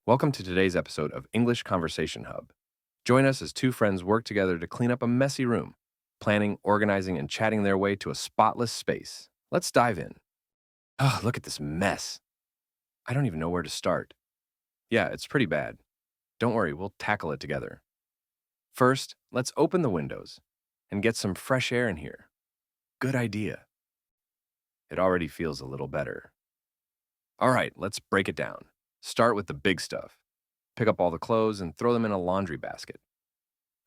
Welcome to today's episode of English Conversation Hub. Join us as two friends work together to clean up a messy room, planning, organizing, and chatting their way to a spotless space. Let's dive in. Oh, look at this mess. I don't even know where to start. Yeah, it's pretty bad. Don't worry, we'll tackle it together. First, let's open the windows and get some fresh air in here. Good idea. It already feels a little better. All right, let's break it down. Start with the big stuff. Pick up all the clothes and throw them in a laundry basket.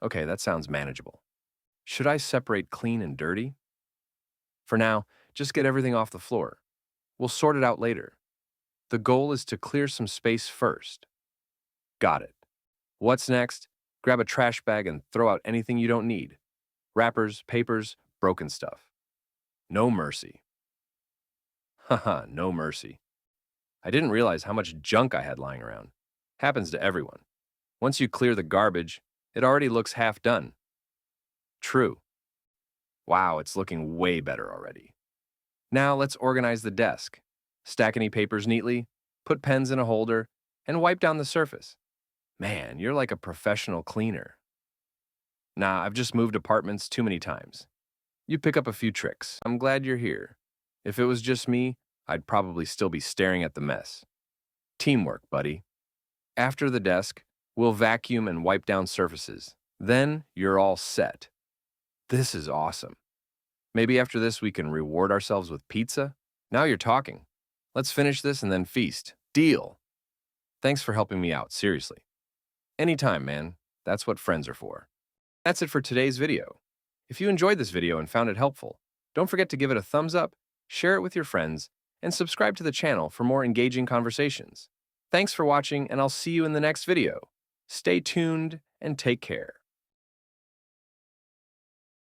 Okay, that sounds manageable. Should I separate clean and dirty? For now, just get everything off the floor. We'll sort it out later. The goal is to clear some space first. Got it. What's next? Grab a trash bag and throw out anything you don't need. Wrappers, papers, broken stuff. No mercy. Haha, no mercy. I didn't realize how much junk I had lying around. Happens to everyone. Once you clear the garbage, it already looks half done. True. Wow, it's looking way better already. Now let's organize the desk. Stack any papers neatly, put pens in a holder, and wipe down the surface. Man, you're like a professional cleaner. Nah, I've just moved apartments too many times. You pick up a few tricks. I'm glad you're here. If it was just me, I'd probably still be staring at the mess. Teamwork, buddy. After the desk, we'll vacuum and wipe down surfaces. Then you're all set. This is awesome. Maybe after this we can reward ourselves with pizza? Now you're talking. Let's finish this and then feast. Deal. Thanks for helping me out, seriously. Anytime, man. That's what friends are for. That's it for today's video. If you enjoyed this video and found it helpful, don't forget to give it a thumbs up, share it with your friends, and subscribe to the channel for more engaging conversations. Thanks for watching, and I'll see you in the next video. Stay tuned and take care.